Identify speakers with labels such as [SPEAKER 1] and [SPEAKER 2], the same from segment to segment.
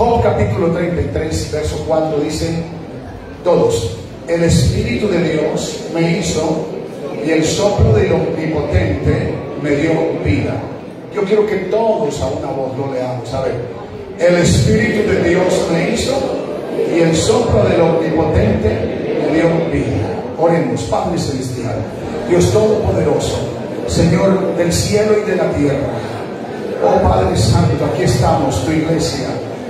[SPEAKER 1] Job capítulo 33, verso 4 dice todos: el Espíritu de Dios me hizo y el soplo del Omnipotente me dio vida. Yo quiero que todos a una voz lo leamos. A ver: el Espíritu de Dios me hizo y el soplo del Omnipotente me dio vida. Oremos. Padre celestial, Dios todopoderoso, Señor del cielo y de la tierra, oh Padre Santo, aquí estamos, tu iglesia.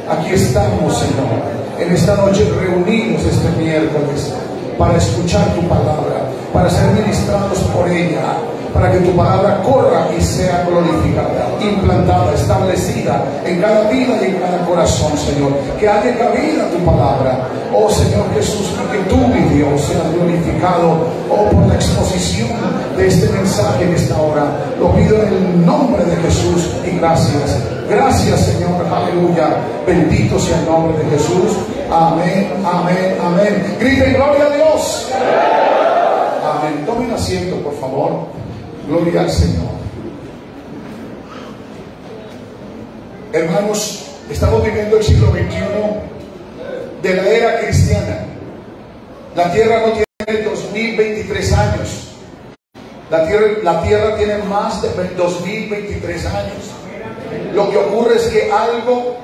[SPEAKER 1] Aquí estamos, Señor, en esta noche reunidos este miércoles para escuchar tu palabra, para ser ministrados por ella, para que tu palabra corra y sea glorificada, implantada, establecida en cada vida y en cada corazón, Señor. Que haya cabida tu palabra, oh Señor Jesús, y que tú, mi Dios, seas glorificado, oh, por la exposición de este mensaje en esta hora. Lo pido en el nombre de Jesús y gracias. Gracias, Señor, aleluya. Bendito sea el nombre de Jesús. Amén, amén, amén. Griten gloria a Dios. Amén. Tomen asiento, por favor. Gloria al Señor. Hermanos, estamos viviendo el siglo XXI de la era cristiana. La tierra no tiene 2023 años. La tierra tiene más de 2023 años. Lo que ocurre es que algo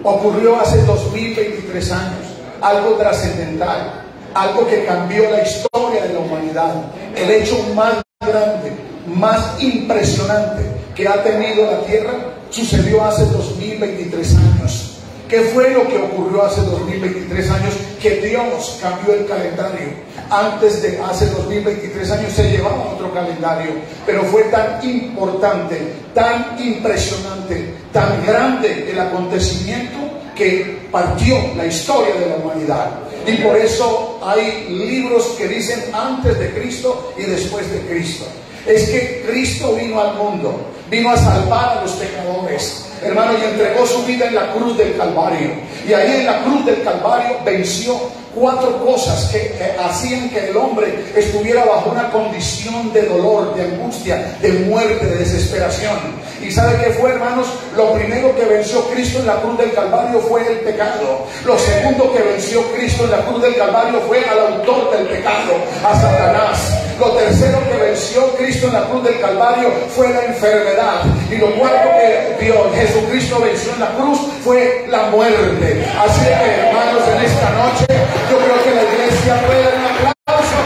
[SPEAKER 1] ocurrió hace 2023 años, algo trascendental, algo que cambió la historia de la humanidad. El hecho más grande, más impresionante que ha tenido la tierra sucedió hace 2023 años. ¿Qué fue lo que ocurrió hace 2023 años? Que Dios cambió el calendario. Antes de hace 2023 años se llevaba otro calendario, pero fue tan importante, tan impresionante, tan grande el acontecimiento que partió la historia de la humanidad. Y por eso hay libros que dicen antes de Cristo y después de Cristo. Es que Cristo vino al mundo, vino a salvar a los pecadores, hermano, y entregó su vida en la cruz del Calvario. Y ahí en la cruz del Calvario venció 4 cosas que hacían que el hombre estuviera bajo una condición de dolor, de angustia, de muerte, de desesperación. ¿Y sabe qué fue, hermanos? Lo primero que venció Cristo en la cruz del Calvario fue el pecado. Lo segundo que venció Cristo en la cruz del Calvario fue al autor del pecado, a Satanás. Lo tercero que venció Cristo en la cruz del Calvario fue la enfermedad. Y lo cuarto que Jesucristo venció en la cruz fue la muerte. Así que, hermanos, en esta noche yo creo que la iglesia puede dar un aplauso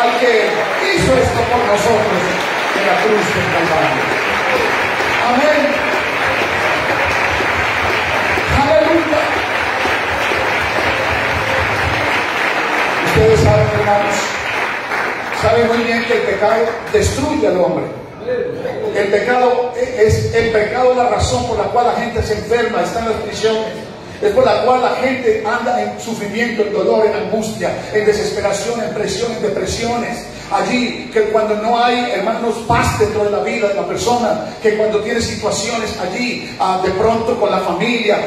[SPEAKER 1] al que hizo esto por nosotros en la cruz del Calvario. Amén. Aleluya. Ustedes saben, hermanos, saben muy bien que el pecado destruye al hombre. El pecado es la razón por la cual la gente se enferma, está en las prisiones. Es por la cual la gente anda en sufrimiento, en dolor, en angustia, en desesperación, en presión, en depresiones. Allí, que cuando no hay, hermanos, paz dentro de la vida de la persona, que cuando tiene situaciones allí, de pronto con la familia,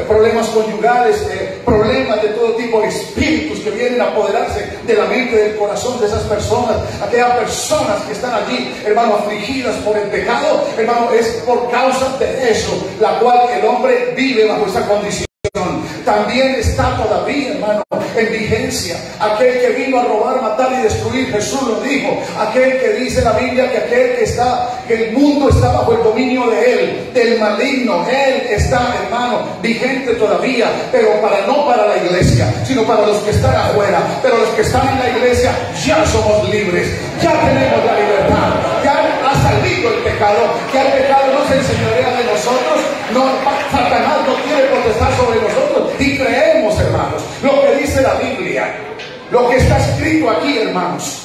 [SPEAKER 1] problemas conyugales, problemas de todo tipo, espíritus que vienen a apoderarse de la mente, del corazón de esas personas, aquellas personas que están allí, hermano, afligidas por el pecado, hermano, es por causa de eso, la cual el hombre vive bajo esa condición. También está todavía, hermano, en vigencia aquel que vino a robar, matar y destruir. Jesús lo dijo, aquel que dice la Biblia que el mundo está bajo el dominio de él, del maligno. Él está, hermano, vigente todavía, pero no para la iglesia, sino para los que están afuera. Pero los que están en la iglesia ya somos libres, ya tenemos la libertad, ya ha salido el pecado, ya el pecado no se enseñorea de nosotros, Satanás no tiene potestad sobre nosotros. Y creemos, hermanos, lo que dice la Biblia, lo que está escrito aquí, hermanos,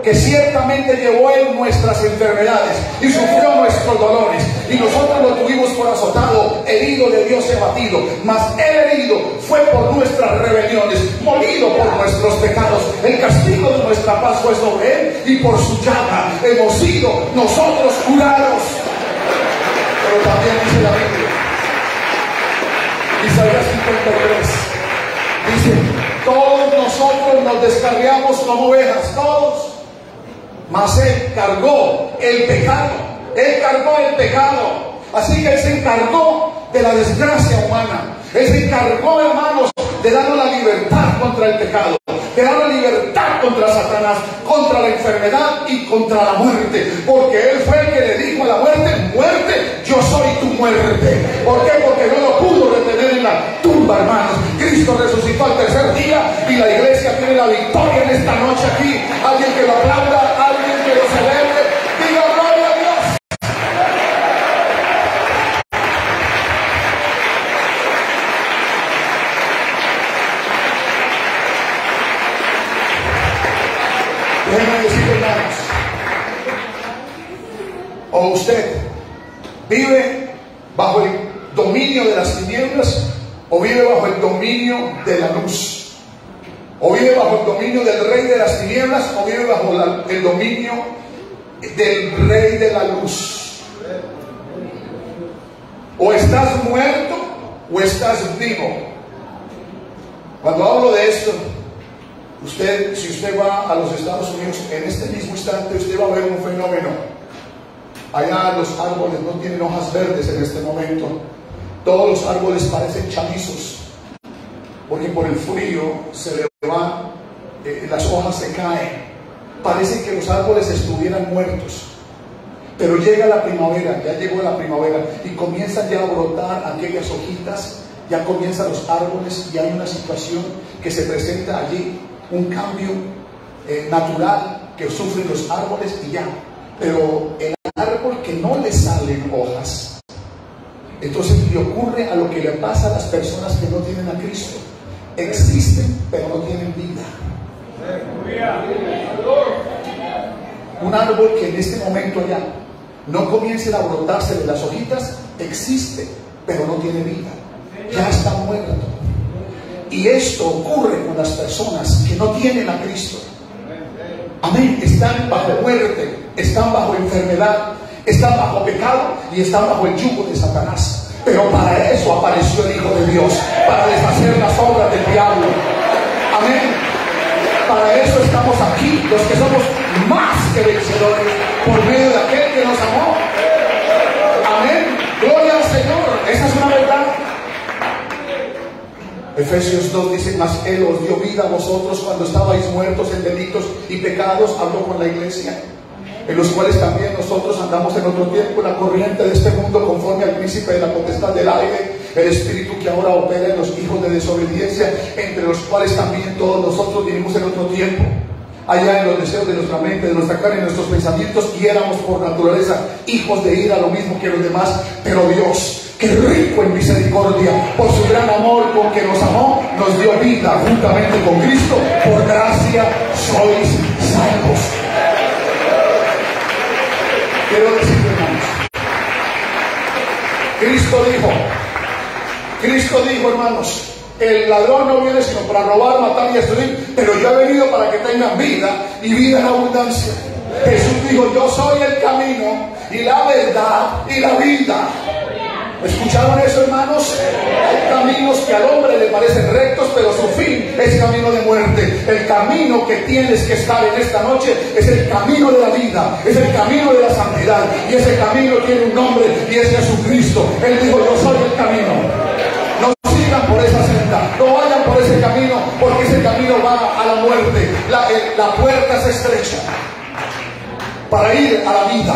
[SPEAKER 1] que ciertamente llevó él nuestras enfermedades y sufrió nuestros dolores, y nosotros lo tuvimos por azotado, herido de Dios y abatido, mas él herido fue por nuestras rebeliones, molido por nuestros pecados. El castigo de nuestra paz fue sobre él, y por su llaga hemos sido nosotros curados. Pero también dice la Biblia, Isaías 53, dice: todos nosotros nos descarriamos como ovejas, todos, mas él cargó el pecado. Él cargó el pecado. Así que él se encargó de la desgracia humana. Él se encargó, hermanos, de darnos la libertad contra el pecado, de dar la libertad contra Satanás, contra la enfermedad y contra la muerte. Porque Él fue el que le dijo a la muerte: muerte, yo soy tu muerte. ¿Por qué? Porque no lo pudo retener en la tumba, hermanos. Cristo resucitó al tercer día y la iglesia tiene la victoria en esta noche aquí. Alguien que lo aplauda, alguien que lo celebre. Diga gloria a Dios. Déjenme decir, hermanos, o usted vive bajo el dominio de las tinieblas, o vive bajo el dominio de la luz, o vive bajo el dominio del rey de las tinieblas, o vive bajo el dominio del rey de la luz. O estás muerto o estás vivo. Cuando hablo de esto, si usted va a los Estados Unidos, en este mismo instante usted va a ver un fenómeno. Allá los árboles no tienen hojas verdes en este momento. Todos los árboles parecen chamizos, porque por el frío se le van, las hojas se caen. Parece que los árboles estuvieran muertos. Pero llega la primavera, ya llegó la primavera, y comienzan ya a brotar aquellas hojitas, ya comienzan los árboles, y hay una situación que se presenta allí, un cambio natural que sufren los árboles y ya. Pero el árbol que no le salen hojas, entonces le ocurre a lo que le pasa a las personas que no tienen a Cristo. Existen, pero no tienen vida. Un árbol que en este momento ya no comiencen a brotarse de las hojitas, existe, pero no tiene vida. Ya está muerto. Y esto ocurre con las personas que no tienen a Cristo. Amén. Están bajo muerte, están bajo enfermedad, están bajo pecado y están bajo el yugo de Satanás. Pero para eso apareció el Hijo de Dios, para deshacer las obras del diablo. Amén. Para eso estamos aquí, los que somos más que vencedores, por medio de aquel que nos amó. Amén. Gloria al Señor. Esa es una verdad. Efesios 2 dice: mas Él os dio vida a vosotros cuando estabais muertos en delitos y pecados. Habló con la iglesia, en los cuales también nosotros andamos en otro tiempo en la corriente de este mundo, conforme al príncipe de la potestad del aire, el espíritu que ahora opera en los hijos de desobediencia, entre los cuales también todos nosotros vivimos en otro tiempo, allá en los deseos de nuestra mente, de nuestra carne, en nuestros pensamientos, y éramos por naturaleza hijos de ira, lo mismo que los demás. Pero Dios, que rico en misericordia, por su gran amor con que nos amó, nos dio vida juntamente con Cristo. Por gracia sois salvos. Quiero decir, hermanos, Cristo dijo, hermanos: el ladrón no viene sino para robar, matar y destruir, pero yo he venido para que tengan vida y vida en abundancia. Jesús dijo: yo soy el camino y la verdad y la vida. ¿Escucharon eso, hermanos? Hay caminos que al hombre le parecen rectos, pero su fin es camino de muerte. El camino que tienes que estar en esta noche es el camino de la vida, es el camino de la santidad, y ese camino tiene un nombre y es Jesucristo. Él dijo: yo soy el camino. No sigan por esa senda, no vayan por ese camino, porque ese camino va a la muerte. La puerta es estrecha para ir a la vida,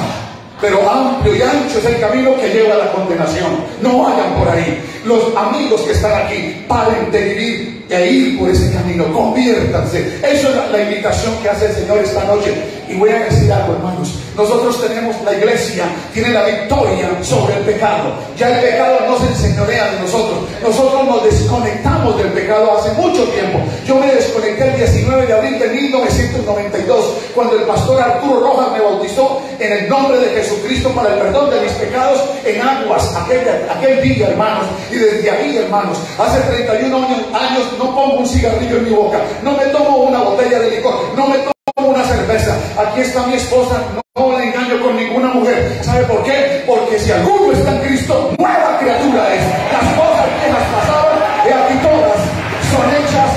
[SPEAKER 1] pero amplio y ancho es el camino que lleva a la condenación. No vayan por ahí. Los amigos que están aquí, paren de vivir e ir por ese camino, conviértanse. Eso es la invitación que hace el Señor esta noche. Y voy a decir algo, hermanos: nosotros tenemos, la iglesia tiene la victoria sobre el pecado. Ya el pecado no se enseñorea de nosotros. Nosotros nos desconectamos del pecado hace mucho tiempo. Yo me desconecté el 19 de abril de 1992, cuando el pastor Arturo Rojas me bautizó en el nombre de Jesucristo para el perdón de mis pecados en aguas, aquel día, hermanos. Y desde ahí, hermanos, hace 31 años no pongo un cigarrillo en mi boca, no me tomo una botella de licor, no me tomo una cerveza. Aquí está mi esposa, no la engaño con ninguna mujer. ¿Sabe por qué? Porque si alguno está en Cristo, nueva criatura es. Las cosas viejas pasaron y aquí todas son hechas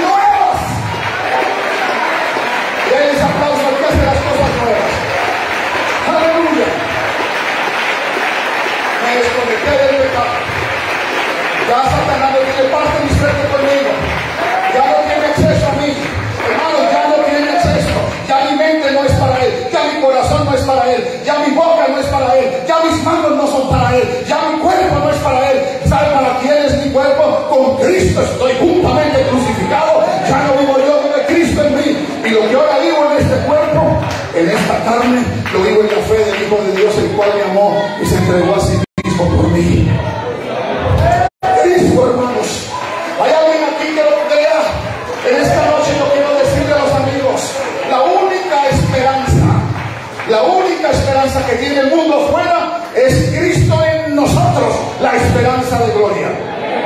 [SPEAKER 1] nuevas. Denles aplauso al que hace las cosas nuevas. Aleluya. Me desconecté del pecado. Ya Satanás entregó a sí mismo por mí. Cristo, hermanos. ¿Hay alguien aquí que lo crea? En esta noche yo quiero decirle a los amigos, la única esperanza que tiene el mundo afuera es Cristo en nosotros, la esperanza de gloria.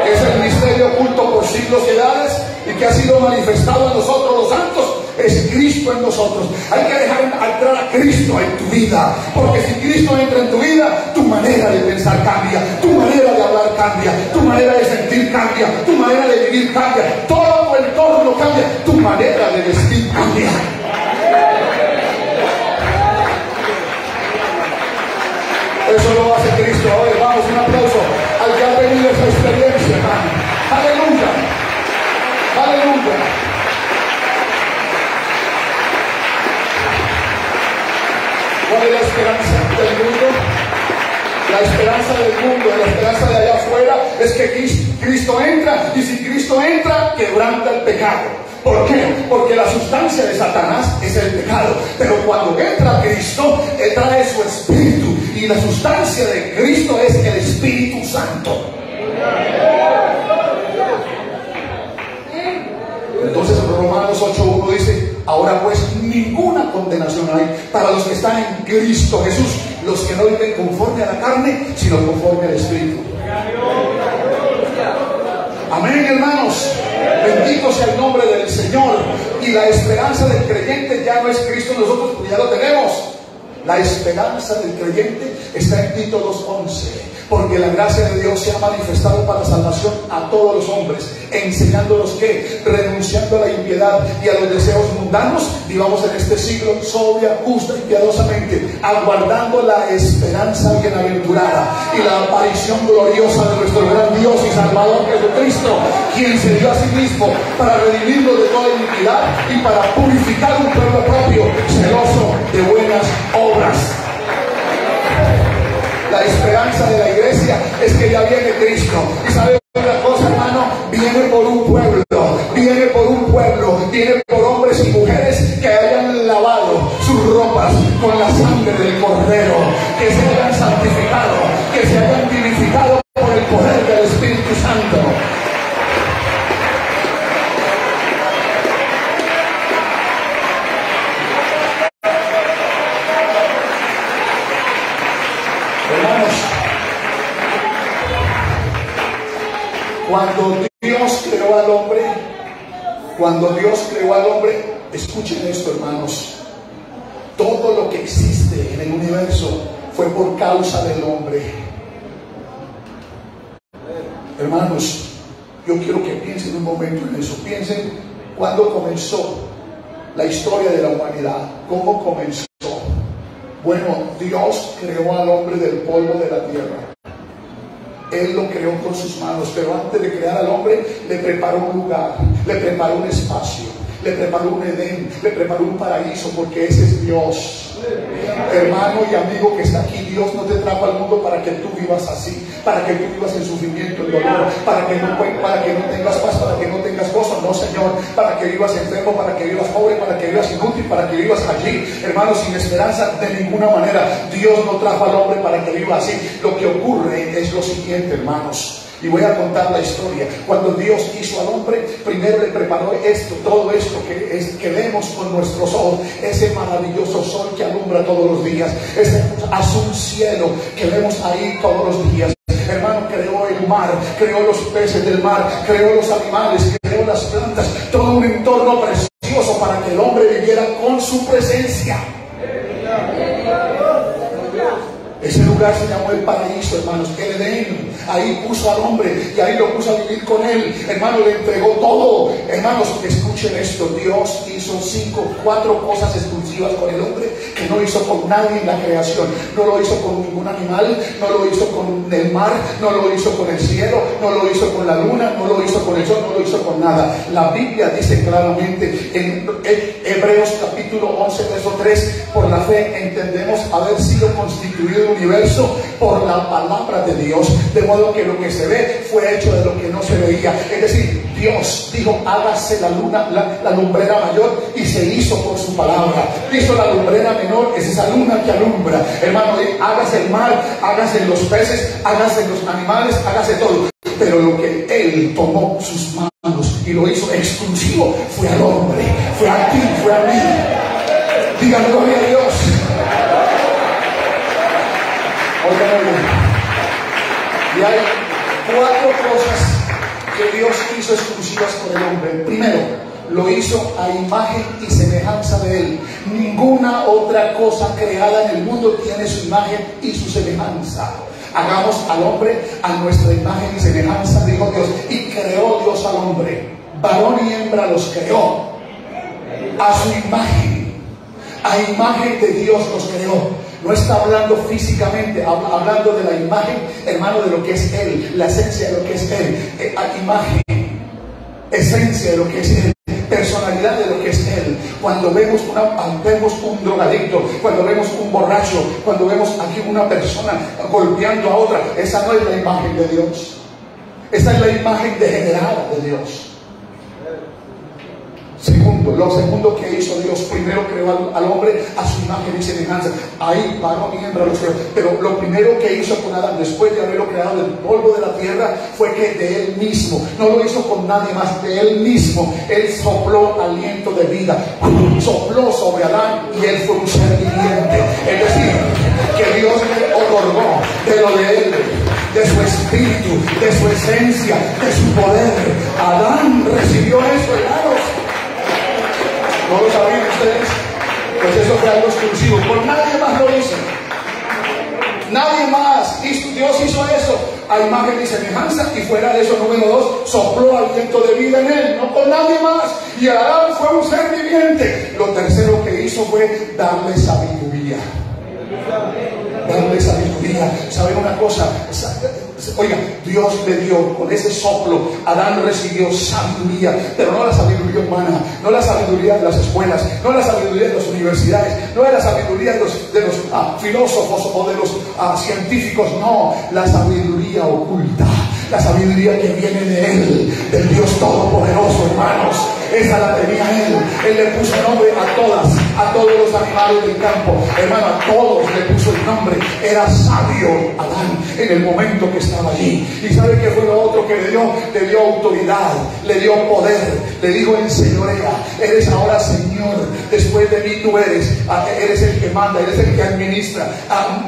[SPEAKER 1] Es el misterio oculto por siglos y edades y que ha sido manifestado en nosotros los santos. Es Cristo en nosotros. Hay que dejar entrar a Cristo en tu vida, porque si Cristo entra en tu vida, tu manera de pensar cambia, tu manera de hablar cambia, tu manera de sentir cambia, tu manera de vivir cambia, todo tu entorno cambia, tu manera de vestir cambia. Eso lo hace Cristo. Ahora vamos, un aplauso al que ha tenido esa experiencia, hermano. Aleluya, aleluya. ¿Cuál es la esperanza del mundo? La esperanza del mundo, la esperanza de allá afuera es que Cristo entra, y si Cristo entra, quebranta el pecado. ¿Por qué? Porque la sustancia de Satanás es el pecado. Pero cuando entra Cristo, Él trae su espíritu. Y la sustancia de Cristo es el Espíritu Santo. Entonces Romanos 8:1 dice: ahora pues ninguna condenación hay para los que están en Cristo Jesús, los que no viven conforme a la carne, sino conforme al Espíritu. Amén, hermanos. Bendito sea el nombre del Señor. Y la esperanza del creyente ya no es Cristo en nosotros, porque ya lo tenemos. La esperanza del creyente está en Tito 2:11. Porque la gracia de Dios se ha manifestado para salvación a todos los hombres, enseñándolos que, renunciando a la impiedad y a los deseos mundanos, vivamos en este siglo sobria, justa y piadosamente, aguardando la esperanza bienaventurada y la aparición gloriosa de nuestro gran Dios y Salvador Jesucristo, quien se dio a sí mismo para redimirnos de toda iniquidad y para purificar un pueblo propio, celoso de buenas obras. La esperanza de la iglesia es que ya viene Cristo. Y sabe una cosa, hermano, viene por un pueblo, viene por hombres y mujeres que hayan lavado sus ropas con la sangre del Cordero, que se hayan santificado, que se hayan vivificado por el poder del Espíritu Santo. Cuando Dios creó al hombre, escuchen esto, hermanos, todo lo que existe en el universo fue por causa del hombre. Hermanos, yo quiero que piensen un momento en eso. Piensen cuándo comenzó la historia de la humanidad. ¿Cómo comenzó? Bueno, Dios creó al hombre del polvo de la tierra. Él lo creó con sus manos, pero antes de crear al hombre, le preparó un lugar, le preparó un espacio, le preparó un Edén, le preparó un paraíso, porque ese es Dios. Hermano y amigo que está aquí, Dios no te trajo al mundo para que tú vivas así, para que tú vivas en sufrimiento, en dolor, para que no tengas paz, para que no tengas gozo. No, Señor, para que vivas enfermo, para que vivas pobre, para que vivas inútil, para que vivas allí, hermano, sin esperanza de ninguna manera. Dios no trajo al hombre para que viva así. Lo que ocurre es lo siguiente, hermanos. Y voy a contar la historia. Cuando Dios hizo al hombre, primero le preparó todo esto que vemos con nuestros ojos, ese maravilloso sol que alumbra todos los días, ese azul cielo que vemos ahí todos los días. Hermano, creó el mar, creó los peces del mar, creó los animales, creó las plantas, todo un entorno precioso para que el hombre viviera con su presencia. Ese lugar se llamó el paraíso, hermanos, el Edén. Ahí puso al hombre y ahí lo puso a vivir con él. Hermano, le entregó todo. Hermanos, escuchen esto. Dios hizo 4 cosas exclusivas con el hombre que no hizo con nadie en la creación. No lo hizo con ningún animal, no lo hizo con el mar, no lo hizo con el cielo, no lo hizo con la luna, no lo hizo con el sol, no lo hizo con nada. La Biblia dice claramente en Hebreos capítulo 11, verso 3, por la fe entendemos haber sido constituido el universo por la palabra de Dios, de modo que lo que se ve fue hecho de lo que no se veía. Es decir, Dios dijo: hágase la luna, la lumbrera mayor, y se hizo por su palabra. Hizo la lumbrera menor menor es esa luna que alumbra. Hermano, hágase el mar, hágase en los peces, hágase en los animales, hágase todo. Pero lo que Él tomó sus manos y lo hizo exclusivo fue al hombre, fue a ti, fue a mí. Dígame gloria a Dios. Y hay 4 cosas que Dios hizo exclusivas con el hombre. Primero, lo hizo a imagen y semejanza de Él. Ninguna otra cosa creada en el mundo tiene su imagen y su semejanza. Hagamos al hombre a nuestra imagen y semejanza, dijo Dios. Y creó Dios al hombre. Varón y hembra los creó. A su imagen. A imagen de Dios los creó. No está hablando físicamente, hablando de la imagen, hermano, de lo que es Él, la esencia de lo que es Él, imagen, esencia de lo que es Él, personalidad de lo que es Él. Cuando vemos un drogadicto, cuando vemos un borracho, cuando vemos aquí una persona golpeando a otra, esa no es la imagen de Dios. Esa es la imagen degenerada de Dios. Segundo, lo segundo que hizo Dios, primero creó al hombre a su imagen y semejanza. Ahí varón y hembra los creó. Pero lo primero que hizo con Adán, después de haberlo creado del polvo de la tierra, fue que de él mismo, no lo hizo con nadie más, de él mismo, él sopló aliento de vida, sopló sobre Adán y él fue un ser viviente. Es decir, que Dios le otorgó de lo de él, de su espíritu, de su esencia, de su poder. Adán recibió eso, hermanos. ¿No lo sabían ustedes? Pues eso fue algo exclusivo. Por nadie más lo hizo. Nadie más. Dios hizo eso a imagen y semejanza. Y fuera de eso, número 2, sopló aliento de vida en él. No con nadie más. Y Adán fue un ser viviente. Lo tercero que hizo fue darle sabiduría. Darle sabiduría. ¿Saben una cosa? Oiga, Dios le dio con ese soplo, Adán recibió sabiduría, pero no la sabiduría humana, no la sabiduría de las escuelas, no la sabiduría de las universidades, no la sabiduría de los filósofos o de los científicos, no, la sabiduría oculta, la sabiduría que viene de Él, del Dios Todopoderoso, hermanos. Esa la tenía Él. Él le puso nombre a todos los animales del campo, hermano, a todos le puso el nombre. Era sabio Adán en el momento que estaba allí. ¿Y sabe qué fue lo otro que le dio? Le dio autoridad, le dio poder, le dijo: enseñorea, eres ahora Señor, después de mí tú eres el que manda, eres el que administra,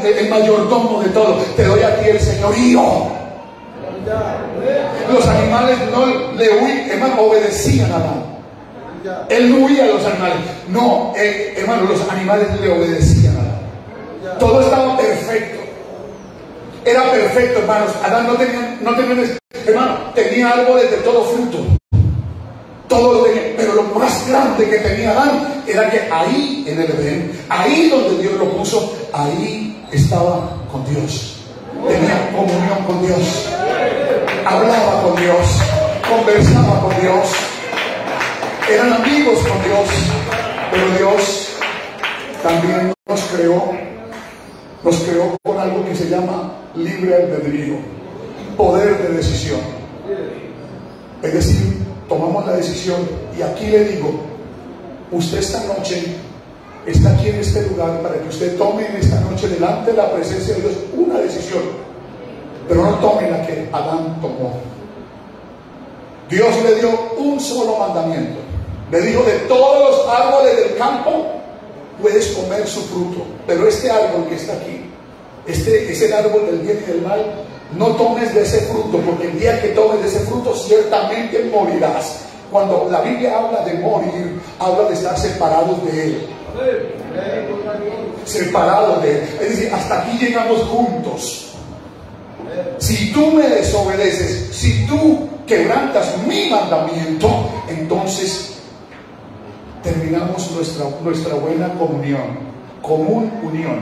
[SPEAKER 1] el mayordomo de todo, te doy a ti el señorío. Los animales no le huían, hermano, obedecían a Adán. Él no huía a los animales, no, hermano, los animales le obedecían a Adán. Todo estaba perfecto, era perfecto, hermanos. Adán no tenía, hermano, tenía árboles de todo fruto, todo lo tenía, pero lo más grande que tenía Adán era que ahí en el Edén, ahí donde Dios lo puso, ahí estaba con Dios, tenía comunión con Dios, hablaba con Dios, conversaba con Dios, eran amigos con Dios. Pero Dios también nos creó con algo que se llama libre albedrío, poder de decisión. Es decir, tomamos la decisión. Y aquí le digo, usted esta noche está aquí en este lugar para que usted tome en esta noche delante de la presencia de Dios una decisión, pero no tome la que Adán tomó. Dios le dio un solo mandamiento. Le dijo: de todos los árboles del campo puedes comer su fruto, pero este árbol que está aquí, es el árbol del bien y del mal. No tomes de ese fruto, porque el día que tomes de ese fruto ciertamente morirás. Cuando la Biblia habla de morir, habla de estar separados de Él. Separados de Él. Es decir, hasta aquí llegamos juntos. Si tú me desobedeces, si tú quebrantas mi mandamiento, entonces terminamos nuestra buena común unión.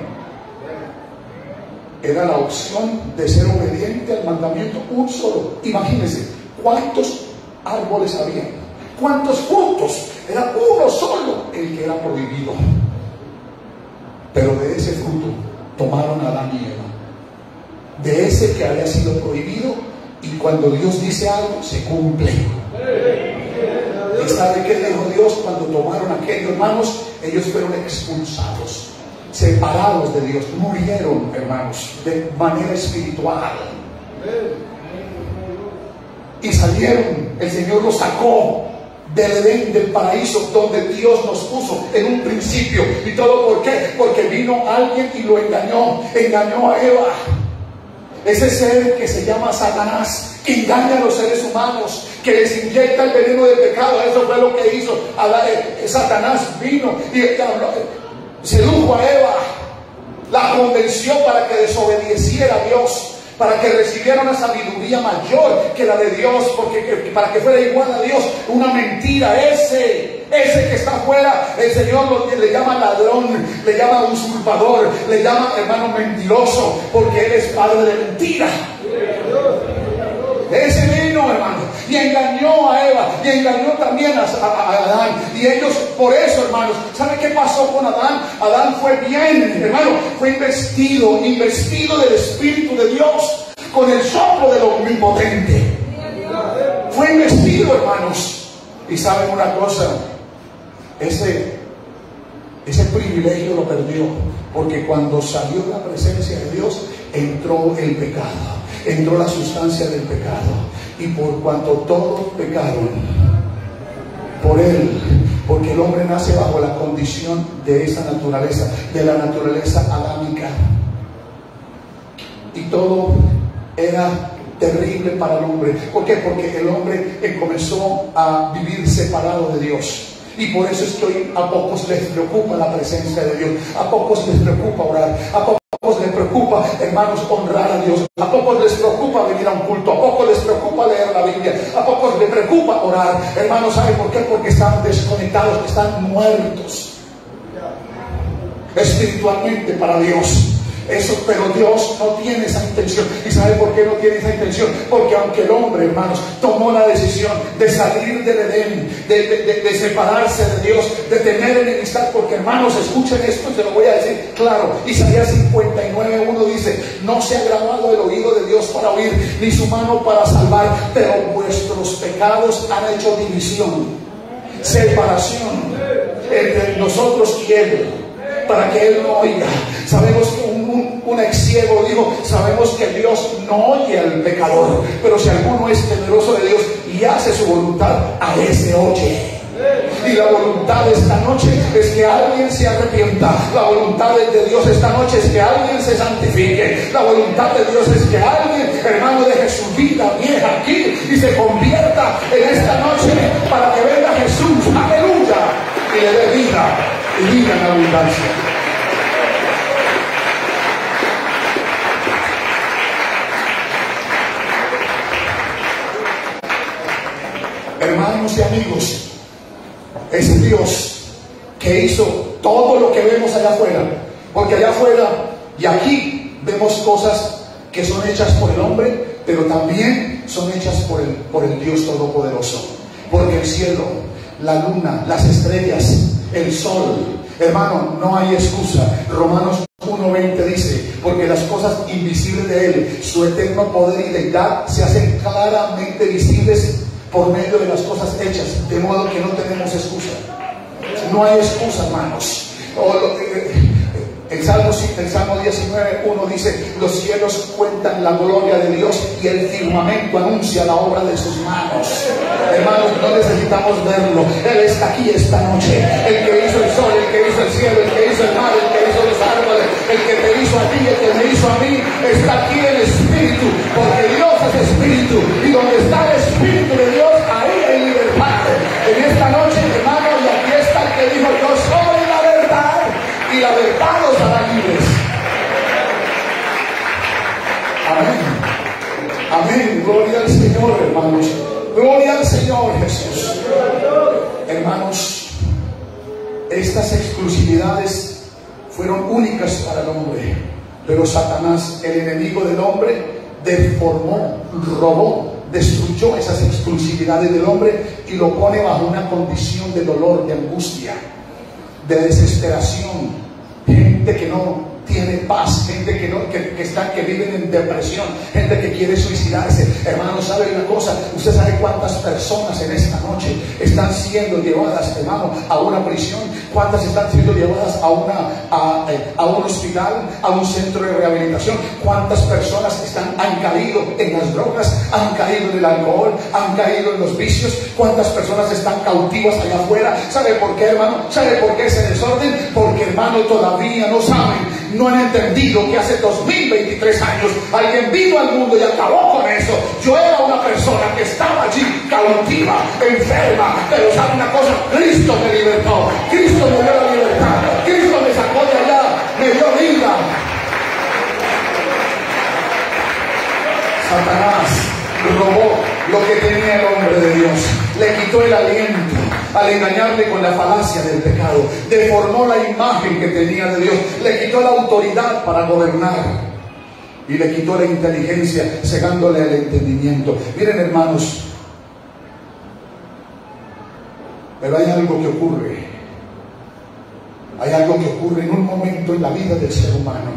[SPEAKER 1] Era la opción de ser obediente al mandamiento, un solo. Imagínense cuántos árboles había, cuántos frutos, era uno solo el que era prohibido. Pero de ese fruto tomaron a Adán y Eva, de ese que había sido prohibido, y cuando Dios dice algo, se cumple. ¿Y sabe qué dijo Dios cuando tomaron aquello, hermanos? Ellos fueron expulsados. separados de Dios, murieron, hermanos, de manera espiritual. Y salieron, el Señor los sacó del Edén, del paraíso donde Dios nos puso en un principio. ¿Y todo por qué? Porque vino alguien y lo engañó a Eva. Ese ser que se llama Satanás, que engaña a los seres humanos, que les inyecta el veneno del pecado. Eso fue lo que hizo Satanás. Vino y sedujo a Eva, la convenció para que desobedeciera a Dios, para que recibiera una sabiduría mayor que la de Dios, para que fuera igual a Dios. Una mentira. Ese que está afuera, el Señor le llama ladrón, le llama usurpador, le llama hermano mentiroso, porque Él es padre de mentira. Ese vino, hermano, y engañó a Eva, y engañó también a Adán. Y ellos, por eso, hermanos, ¿sabe qué pasó con Adán? Adán fue bien, hermano, fue investido del Espíritu de Dios, con el soplo del Omnipotente. Fue investido, hermanos. Y saben una cosa, ese privilegio lo perdió, porque cuando salió de la presencia de Dios, entró el pecado. Entró la sustancia del pecado, y por cuanto todos pecaron, por él, porque el hombre nace bajo la condición de esa naturaleza, de la naturaleza adámica, y todo era terrible para el hombre. ¿Por qué? Porque el hombre comenzó a vivir separado de Dios. Y por eso es que hoy a pocos les preocupa la presencia de Dios, a pocos les preocupa orar, a pocos les preocupa, hermanos, honrar a Dios, a pocos les preocupa venir a un culto, a pocos les preocupa leer la Biblia, a pocos les preocupa orar. Hermanos, ¿saben por qué? Porque están desconectados, están muertos espiritualmente para Dios. Eso, pero Dios no tiene esa intención. ¿Y sabe por qué no tiene esa intención? Porque aunque el hombre, hermanos, tomó la decisión de salir del Edén, de separarse de Dios, de tener enemistad, porque, hermanos, escuchen esto, se lo voy a decir claro. Isaías 59:1 dice: no se ha grabado el oído de Dios para oír, ni su mano para salvar, pero vuestros pecados han hecho división, separación entre nosotros y Él, para que Él no oiga. Sabemos que un ex ciego dijo: sabemos que Dios no oye al pecador, pero si alguno es temeroso de Dios y hace su voluntad, a ese oye. Y la voluntad de esta noche es que alguien se arrepienta. La voluntad de Dios esta noche es que alguien se santifique. La voluntad de Dios es que alguien, hermano, deje su vida vieja aquí y se convierta en esta noche, para que venga Jesús, aleluya, y le dé vida, y vida en abundancia. Hermanos y amigos, ese Dios que hizo todo lo que vemos allá afuera, porque allá afuera y aquí vemos cosas que son hechas por el hombre, pero también son hechas por el Dios Todopoderoso. Porque el cielo, la luna, las estrellas, el sol, hermano, no hay excusa. Romanos 1:20 dice: porque las cosas invisibles de Él, su eterno poder y deidad, se hacen claramente visibles por medio de las cosas hechas, de modo que no tenemos excusa. No hay excusa, hermanos. El Salmo 19:1 dice: los cielos cuentan la gloria de Dios, y el firmamento anuncia la obra de sus manos. Hermanos, no necesitamos verlo. Él está aquí esta noche. El que hizo el sol, el que hizo el cielo, el que hizo el mar, el que hizo los árboles, el que te hizo a ti, el que me hizo a mí, está aquí en espíritu, porque Dios es espíritu, y donde está el espíritu de Dios, ahí hay libertad. En esta noche, hermano, y aquí está el que dijo: yo soy la verdad, y la verdad los hará libres. Amén. Amén. Gloria al Señor, hermanos. Gloria al Señor Jesús. Hermanos, estas exclusividades fueron únicas para el hombre, pero Satanás, el enemigo del hombre, deformó, robó, destruyó esas exclusividades del hombre y lo pone bajo una condición de dolor, de angustia, de desesperación. Gente que no tiene paz, gente que viven en depresión, gente que quiere suicidarse. Hermano, ¿sabe una cosa? Usted sabe cuántas personas en esta noche están siendo llevadas, hermano, a una prisión, cuántas están siendo llevadas a un hospital, a un centro de rehabilitación, cuántas personas han caído en las drogas, han caído en el alcohol, han caído en los vicios, cuántas personas están cautivas allá afuera. ¿Sabe por qué, hermano? ¿Sabe por qué ese desorden? Porque, hermano, todavía no saben, no han entendido que hace 2023 años alguien vino al mundo y acabó con eso. Yo era una persona que estaba allí cautiva, enferma, pero ¿sabe una cosa? Cristo me libertó, Cristo me dio la libertad, Cristo me sacó de allá, me dio vida. Satanás robó lo que tenía el hombre de Dios, le quitó el aliento al engañarle con la falacia del pecado, deformó la imagen que tenía de Dios, le quitó la autoridad para gobernar y le quitó la inteligencia, cegándole el entendimiento. Miren, hermanos, pero hay algo que ocurre, en un momento en la vida del ser humano,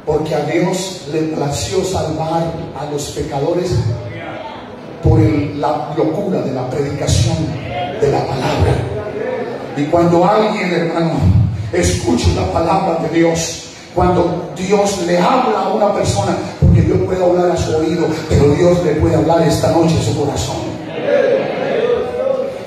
[SPEAKER 1] porque a Dios le plació salvar a los pecadores por la locura de la predicación de la palabra. Y cuando alguien, hermano, escucha la palabra de Dios, cuando Dios le habla a una persona, porque Dios puede hablar a su oído, pero Dios le puede hablar esta noche a su corazón.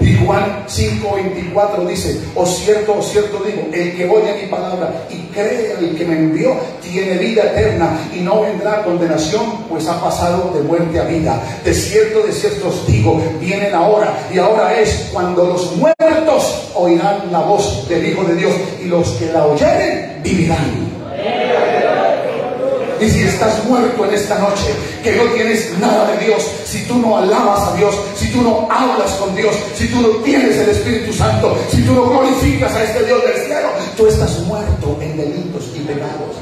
[SPEAKER 1] Y Juan 5:24 dice: os cierto digo, el que oye mi palabra y cree al que me envió tiene vida eterna y no vendrá a condenación, pues ha pasado de muerte a vida. De cierto os digo, viene la hora, y ahora es cuando los muertos oirán la voz del Hijo de Dios, y los que la oyeren vivirán. Y si estás muerto en esta noche, que no tienes nada de Dios, si tú no alabas a Dios, si tú no hablas con Dios, si tú no tienes el Espíritu Santo, si tú no glorificas a este Dios del cielo, tú estás muerto en delitos y pecados.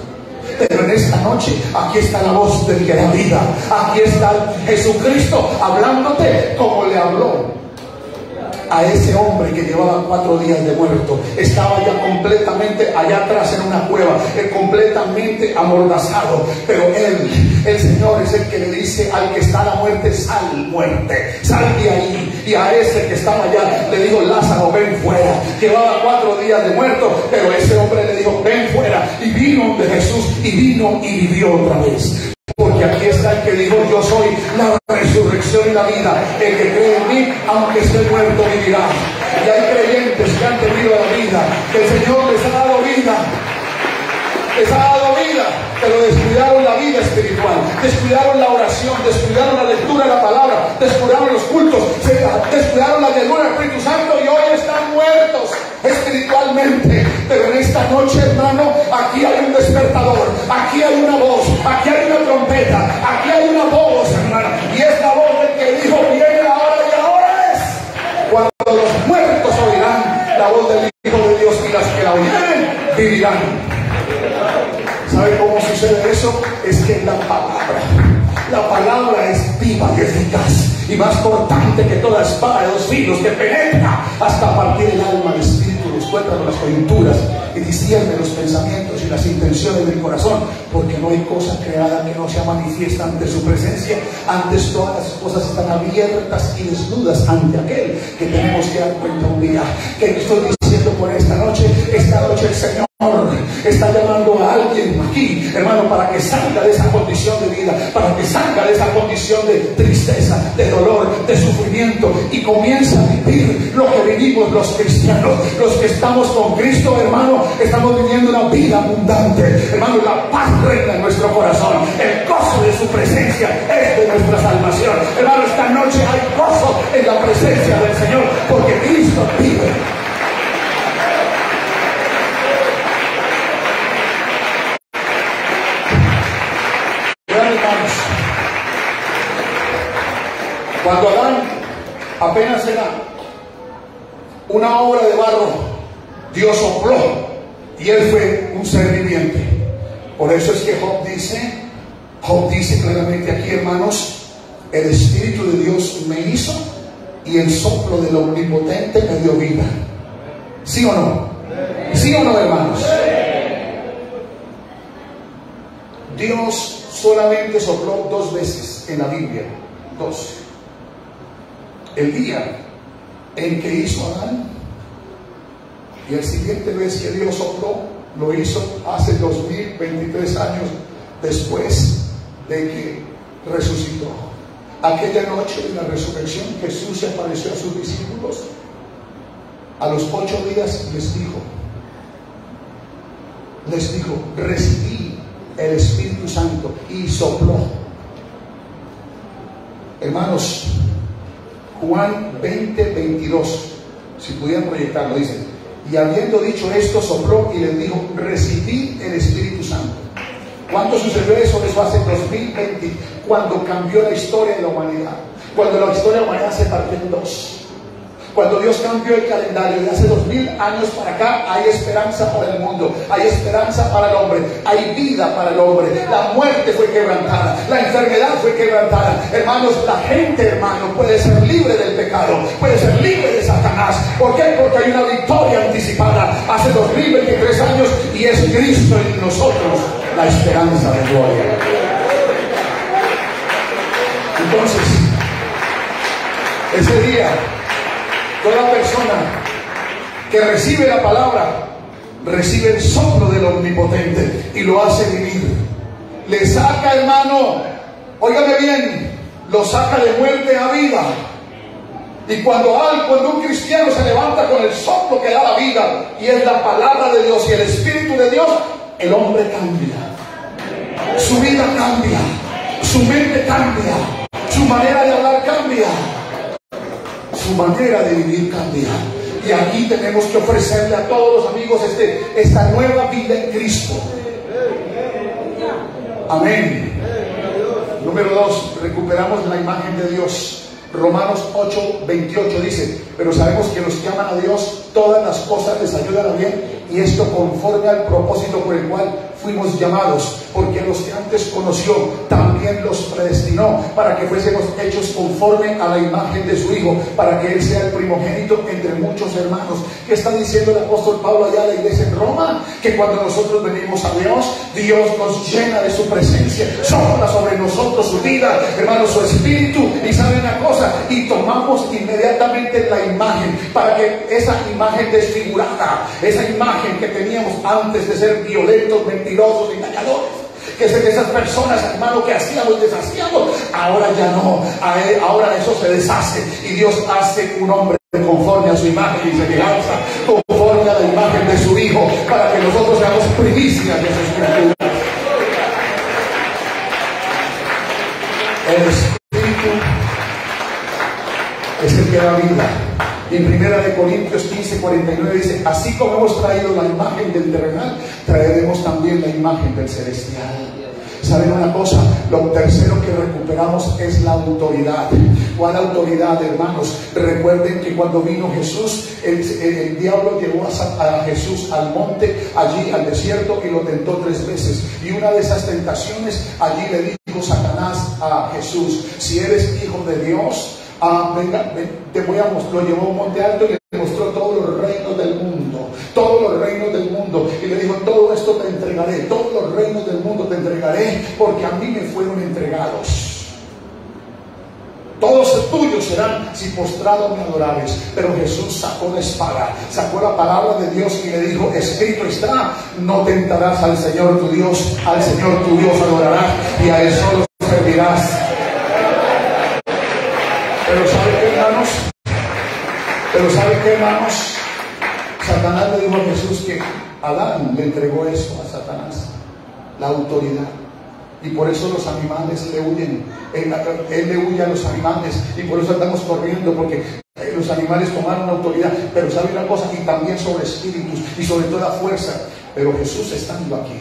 [SPEAKER 1] Pero en esta noche, aquí está la voz del que da vida, aquí está Jesucristo hablándote como le habló a ese hombre que llevaba 4 días de muerto. Estaba ya completamente allá atrás en una cueva, completamente amordazado, pero el Señor es el que le dice al que está a la muerte: sal, muerte, sal de ahí. Y a ese que estaba allá le dijo: Lázaro, ven fuera. Llevaba 4 días de muerto, pero ese hombre le dijo: ven fuera. Y vino de Jesús, y vino y vivió otra vez. Porque aquí está el que dijo: yo soy la resurrección y la vida. El que cree en mí, aunque esté muerto, vivirá. Y hay creyentes que han tenido la vida, que el Señor les ha dado vida, pero descuidaron la vida espiritual, descuidaron la oración, descuidaron la lectura de la palabra, descuidaron los cultos, descuidaron la llenura del Espíritu Santo, y hoy están muertos espiritualmente. Pero en esta noche, hermano, aquí hay un despertador, aquí hay una voz, aquí hay una trompeta, aquí hay una voz, hermano, y es la voz del que dijo: viene la hora, y ahora es cuando los muertos oirán la voz del Hijo de Dios, y las que la oyeren vivirán. ¿Sabe cómo sucede eso? Es que la palabra es viva y eficaz, y más cortante que toda espada de 2 filos, que penetra hasta partir el alma, el espíritu, los tuétanos, las coyunturas, y discierne los pensamientos y las intenciones del corazón, porque no hay cosa creada que no sea manifiesta ante su presencia. Antes todas las cosas están abiertas y desnudas ante aquel que tenemos que dar cuenta un día. ¿Qué estoy diciendo por esta noche? Esta noche el Señor está llamando a alguien aquí, hermano, para que salga de esa condición de vida, para que salga de esa condición de tristeza, de dolor, de sufrimiento, y comienza a vivir lo que vivimos los cristianos. Los que estamos con Cristo, hermano, estamos viviendo una vida abundante, hermano. La paz reina en nuestro corazón, el gozo de su presencia es de nuestra salvación, hermano. Esta noche hay gozo en la presencia del Señor, porque Cristo vive. Cuando Adán apenas era una obra de barro, Dios sopló y él fue un ser viviente. Por eso es que Job dice claramente aquí, hermanos: el Espíritu de Dios me hizo y el soplo del Omnipotente me dio vida. ¿Sí o no? ¿Sí o no, hermanos? Dios solamente sopló 2 veces en la Biblia. 2. El día en que hizo Adán, y el siguiente vez que Dios sopló, lo hizo hace 2023 años después de que resucitó. Aquella noche de la resurrección, Jesús se apareció a sus discípulos. A los 8 días les dijo, recibí el Espíritu Santo, y sopló. Hermanos, Juan 20:22, si pudieran proyectarlo, dice: y habiendo dicho esto, sopló y les dijo, recibí el Espíritu Santo. ¿Cuándo sucedió eso? Eso hace 2020, cuando cambió la historia de la humanidad, cuando la historia de la humanidad se partió en 2. Cuando Dios cambió el calendario de hace 2000 años para acá, hay esperanza para el mundo, hay esperanza para el hombre, hay vida para el hombre. La muerte fue quebrantada, la enfermedad fue quebrantada. Hermanos, la gente, hermano, puede ser libre del pecado, puede ser libre de Satanás. ¿Por qué? Porque hay una victoria anticipada hace 2023 años, y es Cristo en nosotros, la esperanza de gloria. Entonces, ese día, toda persona que recibe la palabra, recibe el soplo del Omnipotente y lo hace vivir. Le saca, hermano, óigame bien, lo saca de muerte a vida. Y cuando un cristiano se levanta con el soplo que da la vida, y es la palabra de Dios y el Espíritu de Dios, el hombre cambia, su vida cambia, su mente cambia, su manera de hablar cambia, su manera de vivir cambia. Y aquí tenemos que ofrecerle a todos los amigos esta nueva vida en Cristo. Amén. Número 2, recuperamos la imagen de Dios. Romanos 8:28 dice: pero sabemos que los que aman a Dios, todas las cosas les ayudan a bien, y esto conforme al propósito por el cual fuimos llamados, porque los que antes conoció también los predestinó para que fuésemos hechos conforme a la imagen de su Hijo, para que Él sea el primogénito entre muchos hermanos. ¿Qué está diciendo el apóstol Pablo allá a la iglesia en Roma? Que cuando nosotros venimos a Dios, Dios nos llena de su presencia, sopla sobre nosotros su vida, hermanos, su espíritu, y sabe una cosa, y tomamos inmediatamente la imagen, para que esa imagen desfigurada, esa imagen que teníamos antes de ser violentos, mentirosos, engañadores, que esas personas, hermano, que hacíamos y deshacíamos, ahora ya no, ahora eso se deshace, y Dios hace un hombre conforme a su imagen y semejanza, conforme a la imagen de su Hijo, para que nosotros seamos primicias de sus criaturas. El Espíritu es el que da vida. Y en 1 Corintios 15:49 dice: así como hemos traído la imagen del terrenal, traeremos también la imagen del celestial. ¿Saben una cosa? Lo tercero que recuperamos es la autoridad. ¿Cuál autoridad, hermanos? Recuerden que cuando vino Jesús, el diablo llevó a Jesús al monte, allí al desierto, y lo tentó 3 veces. Y una de esas tentaciones, allí le dijo Satanás a Jesús: si eres hijo de Dios, venga, te voy a mostrar. Lo llevó a un monte alto y le mostró todos los reinos del mundo, todos los reinos del mundo, y le dijo: todo esto te entregaré, todos los reinos del mundo te entregaré, porque a mí me fueron entregados. Todos tuyos serán si postrado me adorares. Pero Jesús sacó la espada, sacó la palabra de Dios y le dijo: escrito está, no tentarás al Señor tu Dios, al Señor tu Dios adorarás y a Él solo servirás. Pero ¿sabe qué, hermanos? Satanás le dijo a Jesús que Adán le entregó eso a Satanás, la autoridad. Y por eso los animales le huyen. Él le huye a los animales, y por eso andamos corriendo, porque los animales tomaron autoridad. Pero ¿sabe una cosa? Y también sobre espíritus y sobre toda fuerza. Pero Jesús, estando aquí,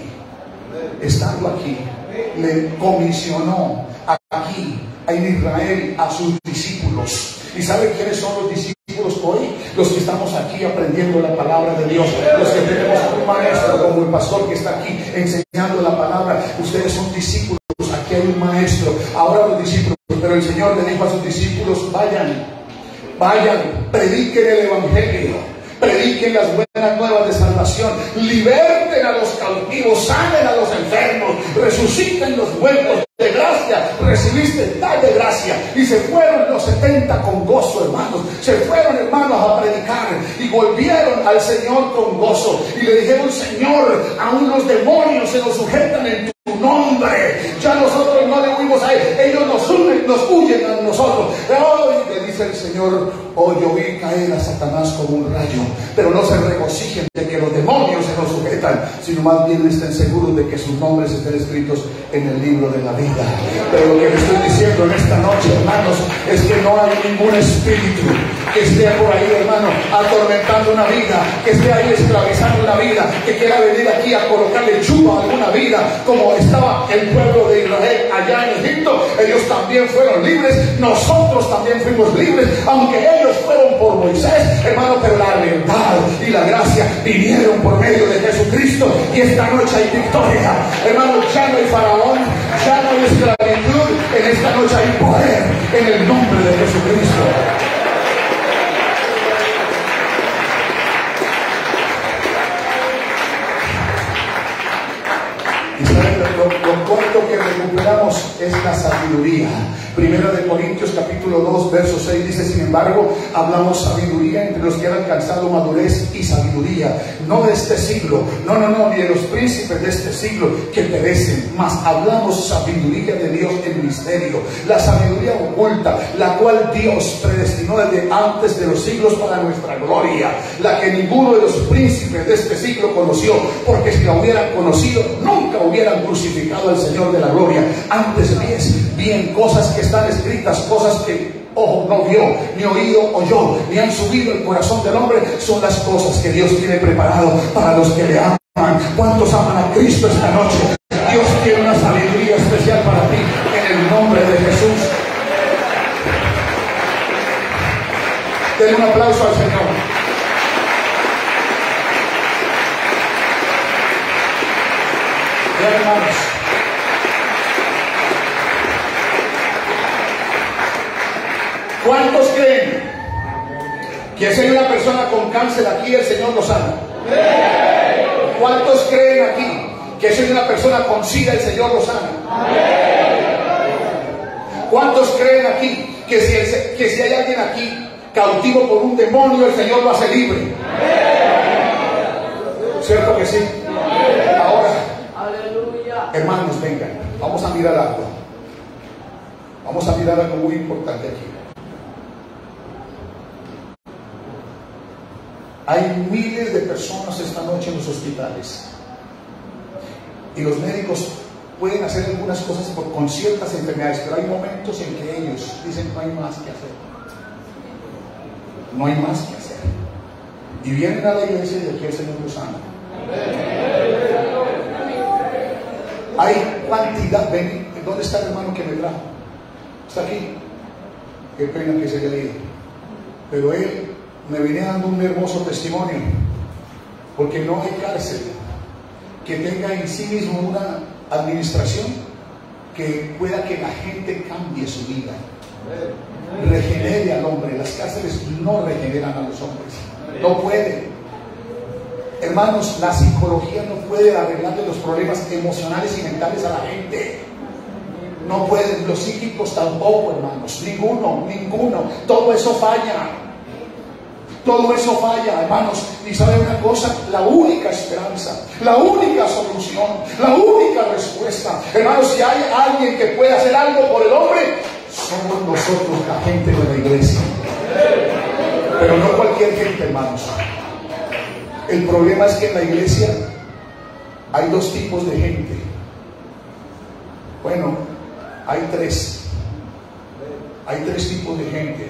[SPEAKER 1] le comisionó aquí en Israel a sus discípulos. ¿Y sabe quiénes son los discípulos hoy? Los que estamos aquí aprendiendo la palabra de Dios, los que tenemos un maestro como el pastor que está aquí enseñando la palabra. Ustedes son discípulos, aquí hay un maestro. Ahora los discípulos, pero el Señor le dijo a sus discípulos: vayan, prediquen el evangelio, prediquen las buenas buenas nuevas de salvación, liberten a los cautivos, sanen a los enfermos, resuciten los muertos. De gracia recibiste tal de gracia. Y se fueron los 70 con gozo, hermanos. Se fueron, hermanos, a predicar y volvieron al Señor con gozo. Y le dijeron: Señor, a unos demonios se nos sujetan en tu nombre. Ya nosotros no le huimos a ellos, nos huyen a nosotros. Hoy le dice el Señor: hoy yo vi caer a Satanás como un rayo. Pero no se regocijen de que los demonios se nos sujetan, sino más bien estén seguros de que sus nombres estén escritos en el libro de la vida. Pero lo que le estoy diciendo en esta noche, hermanos, es que no hay ningún espíritu que esté por ahí, hermano, atormentando una vida, que esté ahí esclavizando una vida, que quiera venir aquí a colocarle yugo a alguna vida, como estaba el pueblo de Israel allá en Egipto. Ellos también fueron libres, nosotros también fuimos libres, aunque ellos fueron por Moisés, hermano, pero la verdad y la gracia vinieron por medio de Jesucristo. Y esta noche hay victoria, hermano. Ya no hay faraón, ya no hay esclavitud, en esta noche hay poder en el nombre de Jesucristo. Y saben, lo cuarto que recuperamos es la sabiduría. Primera de Corintios capítulo 2 verso 6 dice: sin embargo, hablamos sabiduría entre los que han alcanzado madurez y sabiduría, no de este siglo, no, ni de los príncipes de este siglo que perecen, mas hablamos sabiduría de Dios en misterio, la sabiduría oculta, la cual Dios predestinó desde antes de los siglos para nuestra gloria, la que ninguno de los príncipes de este siglo conoció, porque si la hubieran conocido, nunca hubieran crucificado al Señor de la gloria. Antes bien cosas que están escritas, cosas que ojo no vio, ni oído oyó, ni han subido el corazón del hombre, son las cosas que Dios tiene preparado para los que le aman. ¿Cuántos aman a Cristo esta noche? Dios tiene una sabiduría especial para ti en el nombre de Jesús. Den un aplauso al Señor. Bien, hermanos, ¿cuántos creen que si hay una persona con cáncer aquí, el Señor lo sana? ¿Cuántos creen aquí que si hay una persona con SIDA, el Señor lo sana? ¿Cuántos creen aquí que si hay alguien aquí cautivo por un demonio, el Señor lo hace libre? ¿Cierto que sí? Ahora, hermanos, vengan, vamos a mirar algo. Vamos a mirar algo muy importante aquí. Hay miles de personas esta noche en los hospitales. Y los médicos pueden hacer algunas cosas con ciertas enfermedades, pero hay momentos en que ellos dicen: no hay más que hacer. No hay más que hacer. Y vienen a la iglesia y aquí el Señor los sana. Hay cantidad. Ven, ¿dónde está el hermano que me trajo? Está aquí. Qué pena que se haya ido. Pero él me viene dando un hermoso testimonio, porque no hay cárcel que tenga en sí mismo una administración que pueda que la gente cambie su vida, regenere al hombre. Las cárceles no regeneran a los hombres, no pueden. Hermanos, la psicología no puede arreglarle los problemas emocionales y mentales a la gente. No pueden, los psíquicos tampoco, hermanos, ninguno, todo eso falla. Todo eso falla, hermanos. Y saben una cosa, la única esperanza, la única solución, la única respuesta, hermanos, si hay alguien que puede hacer algo por el hombre, somos nosotros, la gente de la iglesia. Pero no cualquier gente, hermanos. El problema es que en la iglesia hay dos tipos de gente. Bueno, hay tres tipos de gente.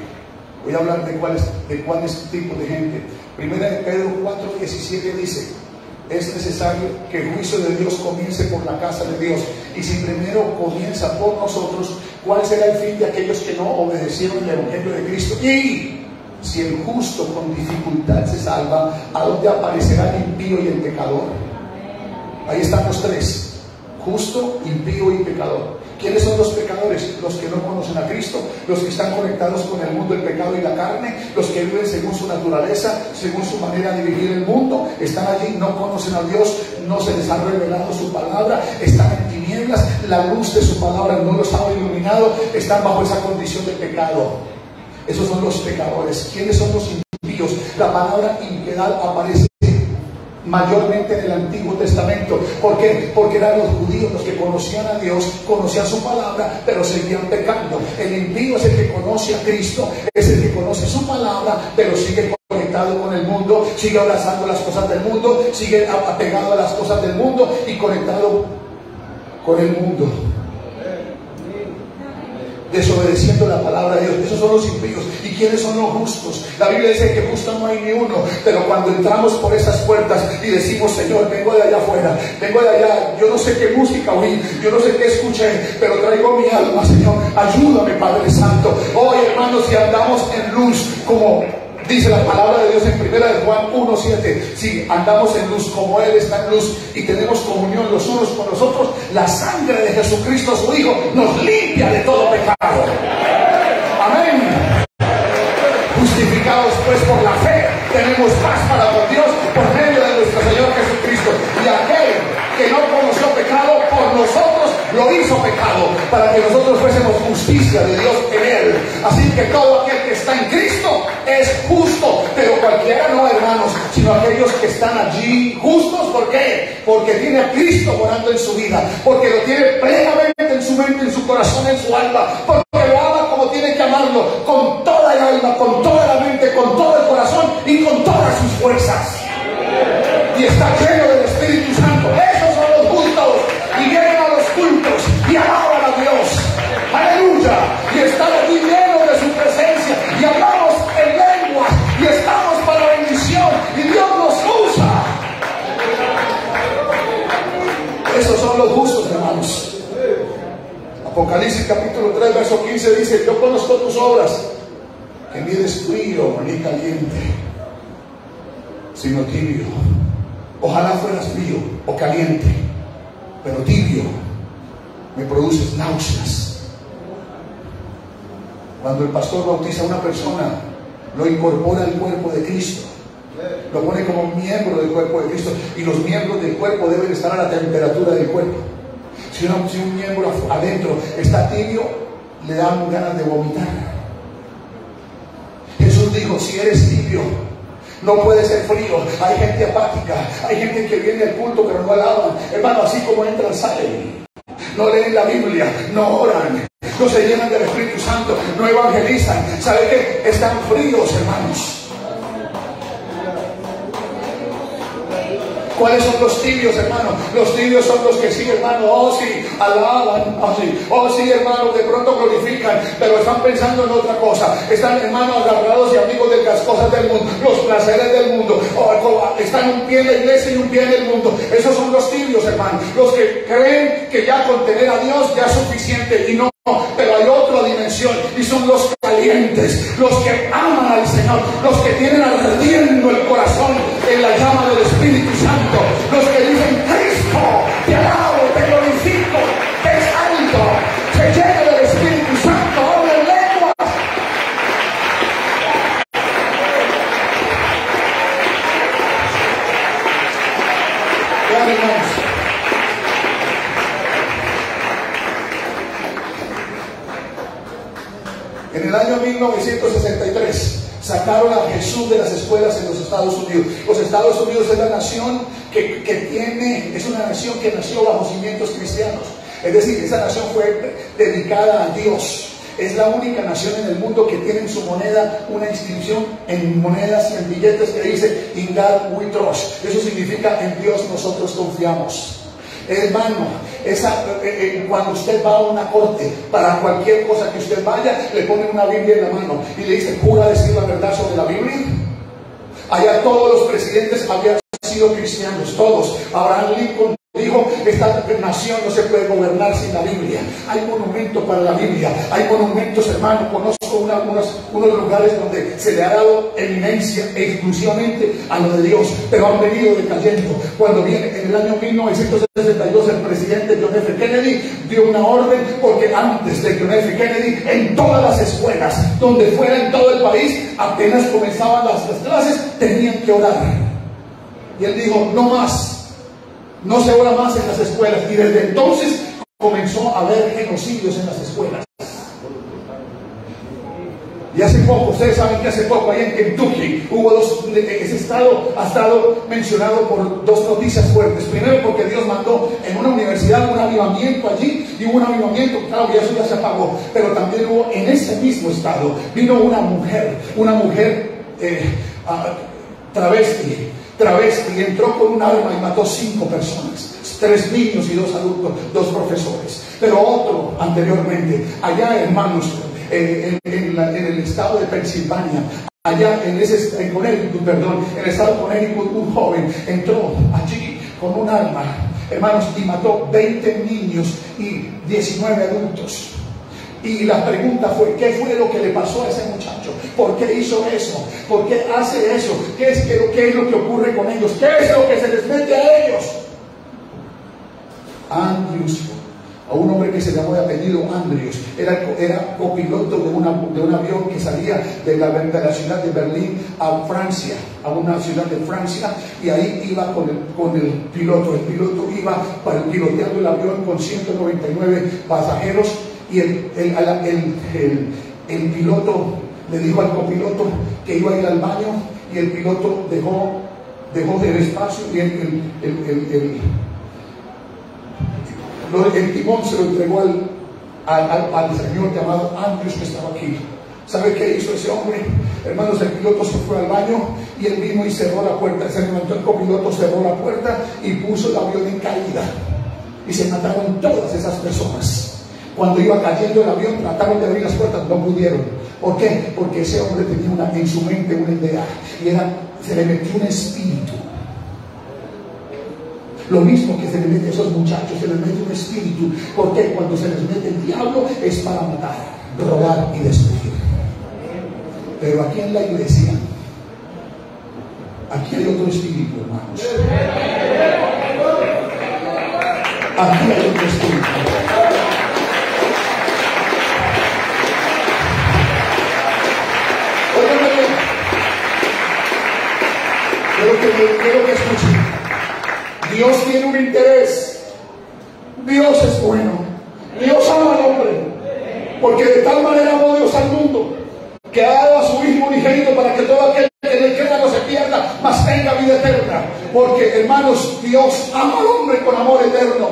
[SPEAKER 1] Voy a hablar de cuáles tipos de gente. Primera de Pedro 4:17 dice: es necesario que el juicio de Dios comience por la casa de Dios. Y si primero comienza por nosotros, ¿cuál será el fin de aquellos que no obedecieron el evangelio de Cristo? Y si el justo con dificultad se salva, ¿a dónde aparecerá el impío y el pecador? Ahí están los tres: justo, impío y pecador. ¿Quiénes son los pecadores? Los que no conocen a Cristo, los que están conectados con el mundo, el pecado y la carne, los que viven según su naturaleza, según su manera de vivir el mundo, están allí, no conocen a Dios, no se les ha revelado su palabra, están en tinieblas, la luz de su palabra no los ha iluminado, están bajo esa condición de pecado. Esos son los pecadores. ¿Quiénes son los impíos? La palabra impiedad aparece mayormente en el Antiguo Testamento. ¿Por qué? Porque eran los judíos los que conocían a Dios, conocían su palabra, pero seguían pecando. El impío es el que conoce a Cristo, es el que conoce su palabra, pero sigue conectado con el mundo, sigue abrazando las cosas del mundo, sigue apegado a las cosas del mundo y conectado con el mundo, desobedeciendo la palabra de Dios. Esos son los impíos. ¿Y quiénes son los justos? La Biblia dice que justo no hay ni uno, pero cuando entramos por esas puertas y decimos: Señor, vengo de allá afuera, vengo de allá, yo no sé qué música oí, yo no sé qué escuché, pero traigo mi alma, Señor, ayúdame, Padre Santo. Hoy, hermanos, si andamos en luz, como dice la palabra de Dios en 1 de Juan 1:7, si andamos en luz como Él está en luz y tenemos comunión los unos con los otros, la sangre de Jesucristo, su Hijo, nos limpia de todo pecado. Amén. Justificados pues por la fe, tenemos paz para con Dios por medio de nuestro Señor Jesucristo. Y aquel que no conoció pecado, por nosotros lo hizo pecado, para que nosotros fuésemos justicia de Dios en Él. Así que todo aquel que está en Cristo es justo, pero cualquiera no, hermanos, sino aquellos que están allí justos. ¿Por qué? Porque tiene a Cristo morando en su vida, porque lo tiene plenamente en su mente, en su corazón, en su alma, porque lo ama como tiene que amarlo, con toda el alma, con toda la mente, con todo el corazón y con todas sus fuerzas. Y está lleno del Espíritu Santo. Esos son los justos, y vienen a los cultos y alaban a Dios. Aleluya. Y están aquí llenos de su presencia y hablamos en lenguas y estamos para bendición y Dios nos usa. Esos son los justos, hermanos. Apocalipsis capítulo 3 verso 15 dice: yo conozco tus obras, que ni eres frío ni caliente, sino tibio. Ojalá fueras frío o caliente, pero tibio. Me produces náuseas. Cuando el pastor bautiza a una persona, lo incorpora al cuerpo de Cristo, lo pone como miembro del cuerpo de Cristo, y los miembros del cuerpo deben estar a la temperatura del cuerpo. Si un miembro adentro está tibio, le dan ganas de vomitar. Jesús dijo: si eres tibio, no puede ser frío. Hay gente apática, hay gente que viene al culto pero no alaban, hermano, así como entran, salen. No leen la Biblia, no oran, no se llenan del Espíritu Santo, no evangelizan. ¿Sabe qué? Están fríos, hermanos. ¿Cuáles son los tibios, hermano? Los tibios son los que sí, hermano, oh sí, alaban, oh sí, hermano, de pronto glorifican, pero están pensando en otra cosa. Están, hermano, agarrados y amigos de las cosas del mundo, los placeres del mundo. Están un pie en la iglesia y un pie en el mundo. Esos son los tibios, hermano. Los que creen que ya con tener a Dios ya es suficiente, y no. Pero hay otra dimensión, y son los calientes, los que aman al Señor, los que tienen ardiendo el corazón en la llama del Espíritu Santo, los que dicen: Cristo, te alabo, te glorifico, te exalto, se llena del Espíritu Santo, habla en lenguas. Vean, hermanos, en el año 1963 sacaron a Jesús de las escuelas en los Estados Unidos. Los Estados Unidos es la nación es una nación que nació bajo cimientos cristianos. Es decir, esa nación fue dedicada a Dios. Es la única nación en el mundo que tiene en su moneda una inscripción en monedas y en billetes que dice: In God we trust. Eso significa: en Dios nosotros confiamos. Hermano, cuando usted va a una corte, para cualquier cosa que usted vaya, le ponen una Biblia en la mano y le dicen: ¿jura decir la verdad sobre la Biblia? Allá todos los presidentes habían sido cristianos, todos. Abraham Lincoln dijo, esta nación no se puede gobernar sin la Biblia. Hay monumentos para la Biblia, hay monumentos, hermano. Conozco unos lugares donde se le ha dado eminencia exclusivamente a lo de Dios, pero han venido decayendo. Cuando viene en el año 1962 el presidente John F. Kennedy dio una orden, porque antes de John F. Kennedy, en todas las escuelas, donde fuera en todo el país, apenas comenzaban las clases, tenían que orar. Y él dijo, no más. No se ora más en las escuelas, y desde entonces comenzó a haber genocidios en las escuelas. Y hace poco, ustedes saben que hace poco ahí en Kentucky hubo ese estado ha estado mencionado por dos noticias fuertes. Primero, porque Dios mandó en una universidad un avivamiento allí, y hubo un avivamiento, claro, y eso ya se apagó, pero también hubo en ese mismo estado, vino una mujer travesti, entró con un arma y mató 5 personas, 3 niños y 2 adultos, 2 profesores. Pero otro anteriormente, allá, hermanos, en el estado de Pensilvania, allá en el estado de Connecticut, un joven entró allí con un arma, hermanos, y mató 20 niños y 19 adultos. Y la pregunta fue, ¿qué fue lo que le pasó a ese muchacho? ¿Por qué hizo eso? ¿Por qué hace eso? ¿Qué es lo que ocurre con ellos? ¿Qué es lo que se les mete a ellos? Andrews, a un hombre que se llamó de apellido Andrews, era copiloto de un avión que salía de la ciudad de Berlín a Francia, a una ciudad de Francia, y ahí iba con el piloto. El piloto iba piloteando el avión con 199 pasajeros. Y el piloto le dijo al copiloto que iba a ir al baño, y el piloto dejó el espacio, y el timón se lo entregó al señor llamado Andrews, que estaba aquí. ¿Sabe qué hizo ese hombre? Hermanos, el piloto se fue al baño, y él vino y cerró la puerta. Se levantó el copiloto, cerró la puerta y puso el avión en caída, y se mataron todas esas personas. Cuando iba cayendo el avión, trataron de abrir las puertas, no pudieron. ¿Por qué? Porque ese hombre tenía en su mente una idea, y se le metió un espíritu. Lo mismo que se le mete a esos muchachos, se les mete un espíritu. Porque cuando se les mete el diablo es para matar, robar y destruir. Pero aquí en la iglesia, aquí hay otro espíritu, hermanos. Aquí hay otro espíritu. Quiero que escuchen. Dios tiene un interés. Dios es bueno. Dios ama al hombre, porque de tal manera amó Dios al mundo, que ha dado a su Hijo unigénito, para que todo aquel que en él crea no se pierda, mas tenga vida eterna. Porque, hermanos, Dios ama al hombre con amor eterno.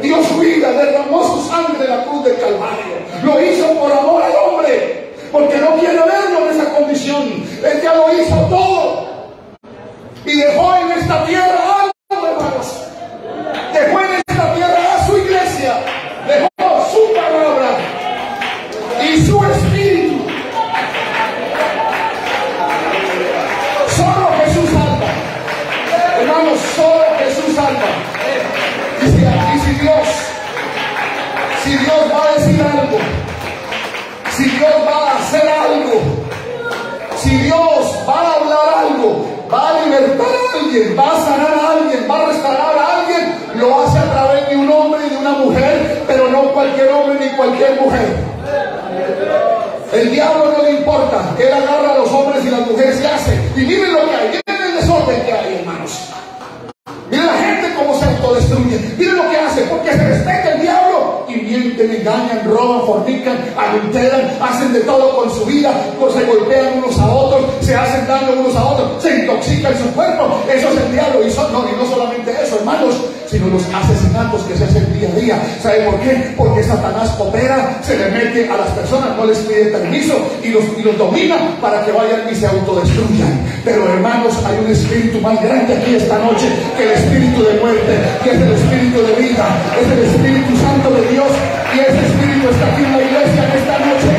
[SPEAKER 1] Dios su vida, derramó su sangre en la cruz del Calvario. Lo hizo por amor al hombre, porque no quiere verlo en esa condición. Él ya lo hizo todo. Y dejó en esta tierra algo, hermanos. Dejó en esta tierra a su iglesia. Dejó su palabra y su espíritu. Solo Jesús salva. Hermanos, solo Jesús salva. Y si Dios va a decir algo, si Dios va a hacer algo, si Dios va a hablar algo, va a libertar a alguien, va a sanar a alguien, va a restaurar a alguien, lo hace a través de un hombre y de una mujer, pero no cualquier hombre ni cualquier mujer. El diablo no le importa, él agarra a los hombres y las mujeres y hace. Y miren lo que hay, miren el desorden que hay, hermanos. Miren la gente cómo se autodestruye. Miren lo que hace, porque se respeta el diablo y mienten, engañan, roban, fornican, adulteran, hacen de todo con su vida, se golpean unos a otros, se hacen daño unos a otros, se intoxican su cuerpo. Eso es el diablo. Y no solamente eso, hermanos, sino los asesinatos que se hacen día a día. ¿Sabe por qué? Porque Satanás opera, se le mete a las personas, no les pide permiso y los domina para que vayan y se autodestruyan. Pero, hermanos, hay un espíritu más grande aquí esta noche que el espíritu de muerte, que es el espíritu de vida, es el Espíritu Santo de Dios, y ese espíritu está aquí en la iglesia en esta noche.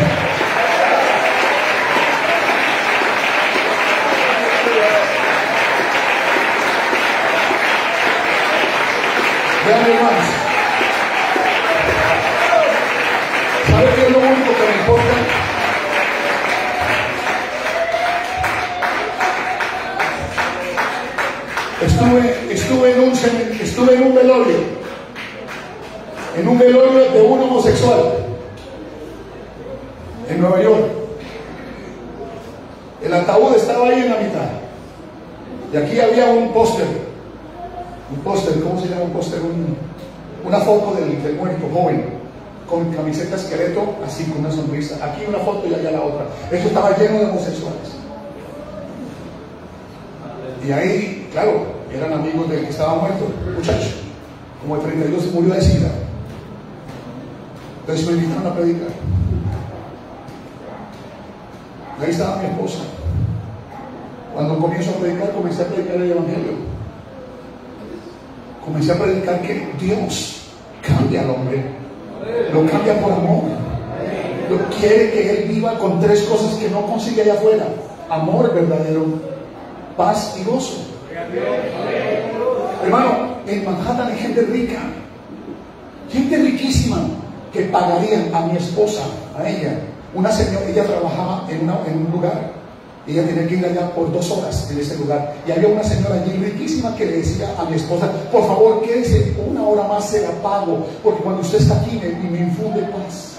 [SPEAKER 1] Vean, hermanos, ¿sabe qué es lo único que me importa? Estuve en un velorio de un homosexual en Nueva York. El ataúd estaba ahí en la mitad y aquí había un póster, ¿cómo se llama un póster? Una foto del muerto joven con camiseta esqueleto, así con una sonrisa, aquí una foto y allá la otra. Eso estaba lleno de homosexuales. Y ahí, claro, eran amigos del que estaba muerto, muchacho, como de 32, se murió de sida. Entonces me invitaron a predicar. Y ahí estaba mi esposa. Cuando comienzo a predicar, comencé a predicar el Evangelio. Comencé a predicar que Dios cambia al hombre, lo cambia por amor. Lo quiere que él viva con tres cosas que no consigue allá afuera: amor verdadero, paz y gozo. Hermano, en Manhattan hay gente rica, gente riquísima, que pagarían a mi esposa, a ella, una señora. Ella trabajaba en un lugar, ella tenía que ir allá por 2 horas en ese lugar, y había una señora allí riquísima que le decía a mi esposa: por favor, quédese 1 hora más, se la pago, porque cuando usted está aquí me infunde paz.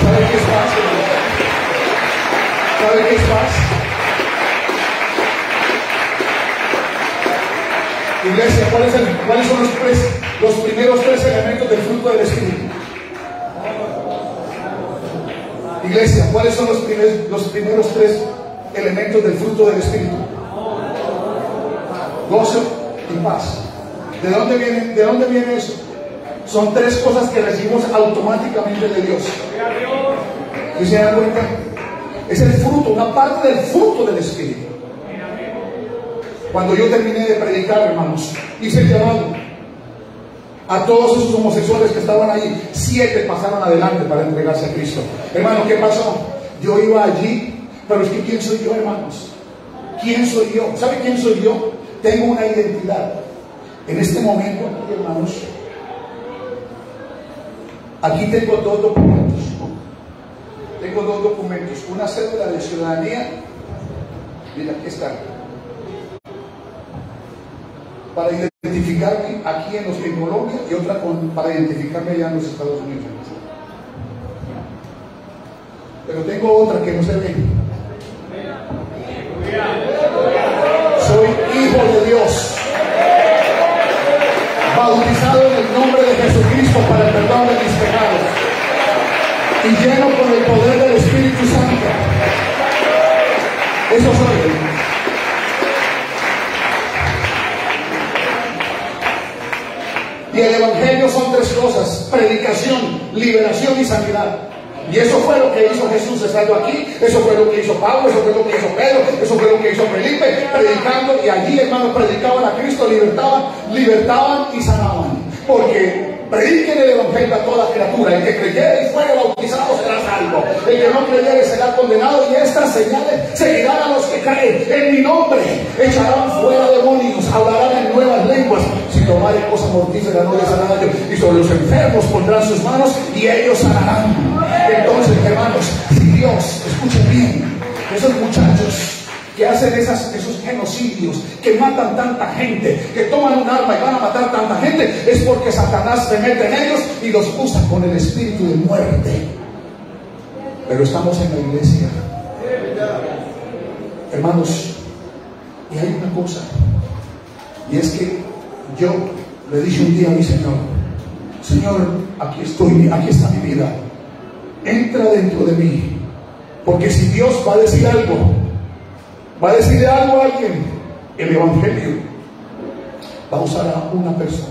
[SPEAKER 1] ¿Sabe qué es paz? ¿Sabe qué es paz? Iglesia, ¿cuáles son los primeros 3 elementos del fruto del Espíritu? Iglesia, ¿cuáles son los primeros 3 elementos del fruto del Espíritu? Gozo y paz. ¿De dónde viene eso? Son 3 cosas que recibimos automáticamente de Dios. ¿Sí se dan cuenta? Es el fruto, una parte del fruto del Espíritu. Cuando yo terminé de predicar, hermanos, hice el llamado a todos esos homosexuales que estaban ahí. 7 pasaron adelante para entregarse a Cristo. Hermano, ¿qué pasó? Yo iba allí, pero es que ¿quién soy yo, hermanos? ¿Quién soy yo? ¿Sabe quién soy yo? Tengo una identidad. En este momento, aquí, hermanos, aquí tengo 2 documentos. Tengo 2 documentos. Una cédula de ciudadanía. Mira, aquí está. Para identificarme aquí en Colombia, y otra para identificarme allá en los Estados Unidos. Pero tengo otra que no se ve. Soy hijo de Dios, bautizado en el nombre de Jesucristo para el perdón de mis pecados y lleno con el poder del Espíritu Santo. Eso soy. Y el Evangelio son 3 cosas: predicación, liberación y sanidad. Y eso fue lo que hizo Jesús estando aquí. Eso fue lo que hizo Pablo, eso fue lo que hizo Pedro, eso fue lo que hizo Felipe, predicando. Y allí, hermanos, predicaban a Cristo, libertaban y sanaban. Porque prediquen el Evangelio a toda criatura. El que creyere y fuere bautizado será salvo. El que no creyere será condenado. Y estas señales seguirán a los que creen. En mi nombre echarán fuera demonios, hablarán en nuevas lenguas. Si tomare cosa mortífera no les hará daño. Y sobre los enfermos pondrán sus manos y ellos sanarán. Entonces, hermanos, si Dios, escuchen bien, esos muchachos que hacen esos genocidios, que matan tanta gente, que toman un arma y van a matar tanta gente, es porque Satanás se mete en ellos y los usa con el espíritu de muerte. Pero estamos en la iglesia, hermanos, y hay una cosa, y es que yo le dije un día a mi Señor: Señor, aquí estoy, aquí está mi vida, entra dentro de mí, porque si Dios va a decir algo, va a decirle algo a alguien, el Evangelio va a usar a una persona.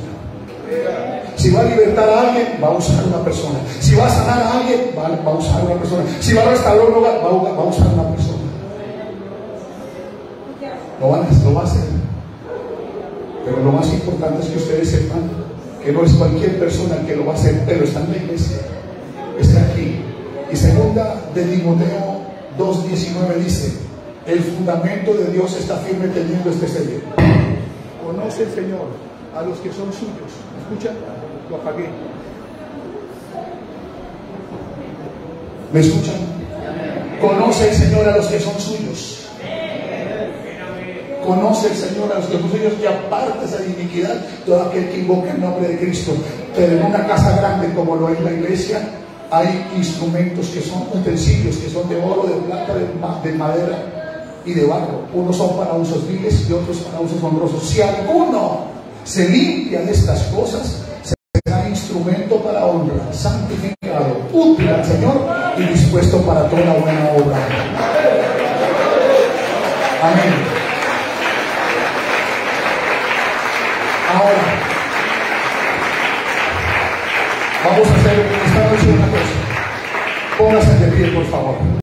[SPEAKER 1] Si va a libertar a alguien, va a usar a una persona. Si va a sanar a alguien, va a usar a una persona. Si va a restaurar un hogar, va a usar a una persona. Lo va a hacer. Pero lo más importante es que ustedes sepan que no es cualquier persona el que lo va a hacer, pero está en la iglesia, está aquí. Y segunda de Timoteo 2:19 dice: el fundamento de Dios está firme teniendo este sello.
[SPEAKER 2] Conoce el Señor a los que son suyos. ¿Escucha? Lo apagué.
[SPEAKER 1] ¿Me escuchan? Conoce el Señor a los que son suyos. Conoce el Señor a los que son suyos y aparta esa iniquidad todo aquel que invoca el nombre de Cristo. Pero en una casa grande como lo es la iglesia, hay instrumentos que son utensilios, que son de oro, de plata, de madera y de barro. Unos son para usos viles y otros para usos honrosos. Si alguno se limpia de estas cosas, será instrumento para honra, santificado, útil al Señor y dispuesto para toda buena obra. Amén. Ahora, vamos a hacer esta noche una cosa. Póngase de pie, por favor.